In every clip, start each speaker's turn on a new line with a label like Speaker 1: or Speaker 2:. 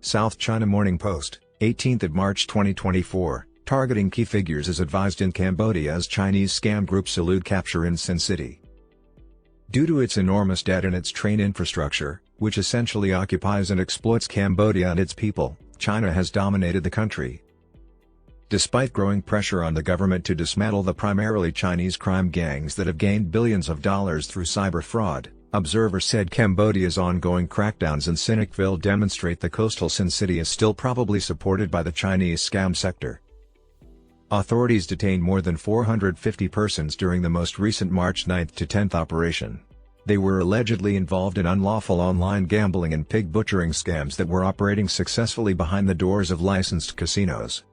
Speaker 1: South China Morning Post, 18th of March 2024, targeting key figures as advised in Cambodia as Chinese scam group elude capture in Sin City. Due to its enormous debt and its train infrastructure, which essentially occupies and exploits Cambodia and its people, China has dominated the country. Despite growing pressure on the government to dismantle the primarily Chinese crime gangs that have gained billions of dollars through cyber fraud, observers said Cambodia's ongoing crackdowns in Sihanoukville demonstrate the coastal Sin City is still probably supported by the Chinese scam sector. Authorities detained more than 450 persons during the most recent March 9 to 10 operation. They were allegedly involved in unlawful online gambling and pig butchering scams that were operating successfully behind the doors of licensed casinos.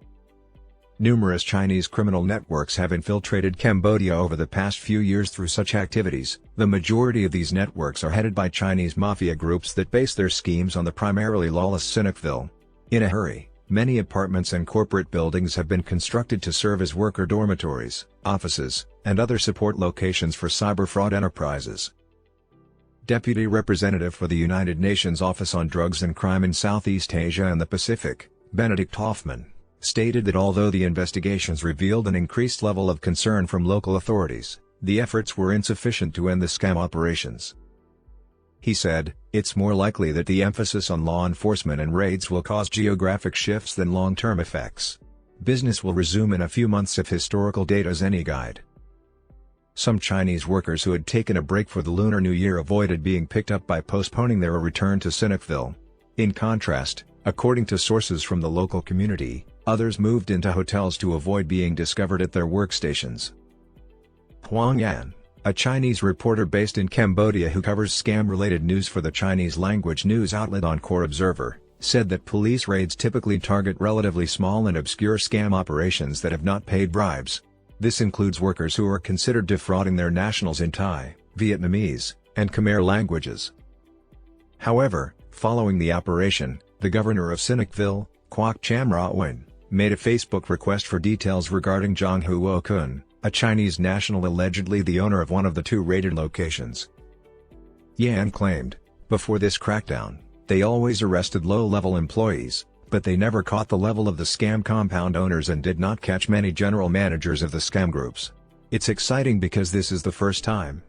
Speaker 1: Numerous Chinese criminal networks have infiltrated Cambodia over the past few years through such activities. The majority of these networks are headed by Chinese mafia groups that base their schemes on the primarily lawless Sihanoukville. In a hurry, many apartments and corporate buildings have been constructed to serve as worker dormitories, offices, and other support locations for cyber fraud enterprises. Deputy Representative for the United Nations Office on Drugs and Crime in Southeast Asia and the Pacific, Benedict Hoffman, stated that although the investigations revealed an increased level of concern from local authorities, the efforts were insufficient to end the scam operations. He said, "It's more likely that the emphasis on law enforcement and raids will cause geographic shifts than long-term effects. Business will resume in a few months if historical data is any guide." Some Chinese workers who had taken a break for the Lunar New Year avoided being picked up by postponing their return to Sihanoukville. In contrast, according to sources from the local community, others moved into hotels to avoid being discovered at their workstations. Huang Yan, a Chinese reporter based in Cambodia who covers scam-related news for the Chinese-language news outlet Encore Observer, said that police raids typically target relatively small and obscure scam operations that have not paid bribes. This includes workers who are considered defrauding their nationals in Thai, Vietnamese, and Khmer languages. However, following the operation, the governor of Sihanoukville, Quoc Cham Ra Wen, made a Facebook request for details regarding Zhang Huo Kun, a Chinese national allegedly the owner of one of the two raided locations. Yan claimed, "Before this crackdown, they always arrested low-level employees, but they never caught the level of the scam compound owners and did not catch many general managers of the scam groups. It's exciting because this is the first time."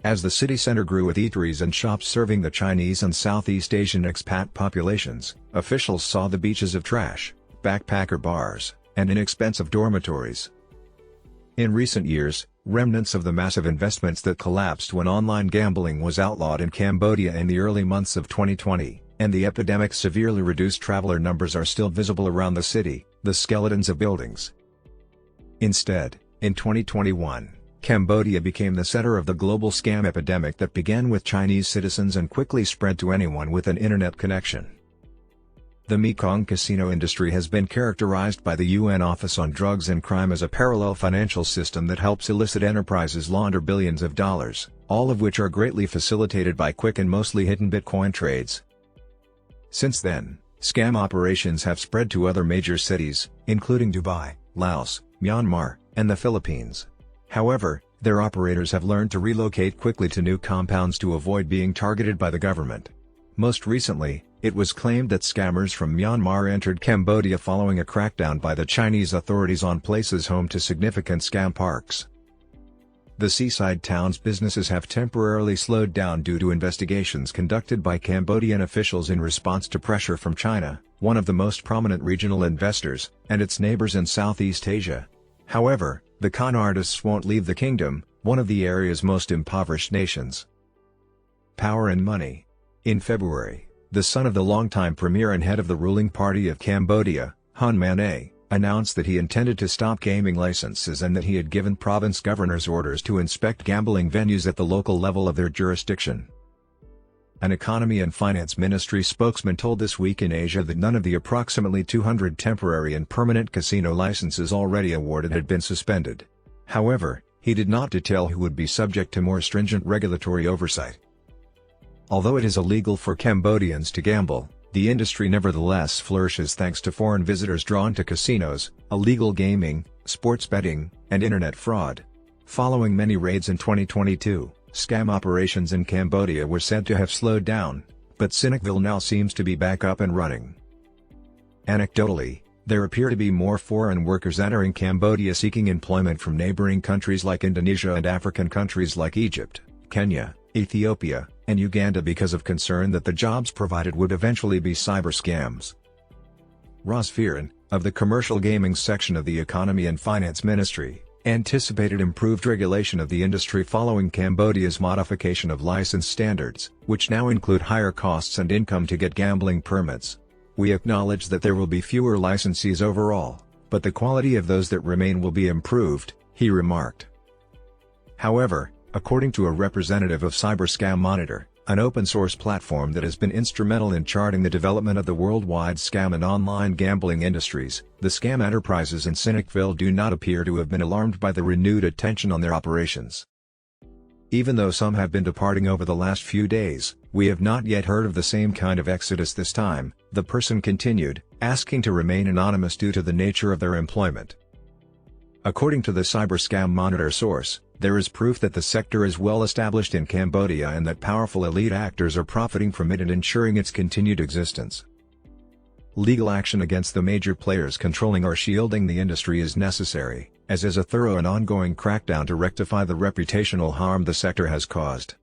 Speaker 1: As the city center grew with eateries and shops serving the Chinese and Southeast Asian expat populations, officials saw the beaches of trash, backpacker bars, and inexpensive dormitories. In recent years, remnants of the massive investments that collapsed when online gambling was outlawed in Cambodia in the early months of 2020, and the epidemic's severely reduced traveler numbers are still visible around the city, the skeletons of buildings. Instead, in 2021, Cambodia became the center of the global scam epidemic that began with Chinese citizens and quickly spread to anyone with an internet connection. The Mekong casino industry has been characterized by the UN Office on Drugs and Crime as a parallel financial system that helps illicit enterprises launder billions of dollars, all of which are greatly facilitated by quick and mostly hidden Bitcoin trades. Since then, scam operations have spread to other major cities, including Dubai, Laos, Myanmar, and the Philippines. However, their operators have learned to relocate quickly to new compounds to avoid being targeted by the government. Most recently, it was claimed that scammers from Myanmar entered Cambodia following a crackdown by the Chinese authorities on places home to significant scam parks. The seaside town's businesses have temporarily slowed down due to investigations conducted by Cambodian officials in response to pressure from China, one of the most prominent regional investors, and its neighbors in Southeast Asia. However, the con artists won't leave the kingdom, one of the area's most impoverished nations. Power and money. In February, the son of the longtime premier and head of the ruling party of Cambodia, Hun Manet, announced that he intended to stop gaming licenses and that he had given province governors orders to inspect gambling venues at the local level of their jurisdiction. An economy and finance ministry spokesman told This Week in Asia that none of the approximately 200 temporary and permanent casino licenses already awarded had been suspended. However, he did not detail who would be subject to more stringent regulatory oversight. Although it is illegal for Cambodians to gamble, the industry nevertheless flourishes thanks to foreign visitors drawn to casinos, illegal gaming, sports betting, and internet fraud. Following many raids in 2022, scam operations in Cambodia were said to have slowed down, but Sihanoukville now seems to be back up and running. Anecdotally, there appear to be more foreign workers entering Cambodia seeking employment from neighboring countries like Indonesia and African countries like Egypt, Kenya, Ethiopia, and Uganda because of concern that the jobs provided would eventually be cyber scams. Ros Fearon, of the Commercial Gaming section of the Economy and Finance Ministry, anticipated improved regulation of the industry following Cambodia's modification of license standards, which now include higher costs and income to get gambling permits. We acknowledge that there will be fewer licensees overall, but the quality of those that remain will be improved, he remarked. However, according to a representative of Cyberscam Monitor, an open-source platform that has been instrumental in charting the development of the worldwide scam and online gambling industries, the scam enterprises in Sihanoukville do not appear to have been alarmed by the renewed attention on their operations. Even though some have been departing over the last few days, we have not yet heard of the same kind of exodus this time, the person continued, asking to remain anonymous due to the nature of their employment. According to the Cyberscam Monitor source, there is proof that the sector is well established in Cambodia and that powerful elite actors are profiting from it and ensuring its continued existence. Legal action against the major players controlling or shielding the industry is necessary, as is a thorough and ongoing crackdown to rectify the reputational harm the sector has caused.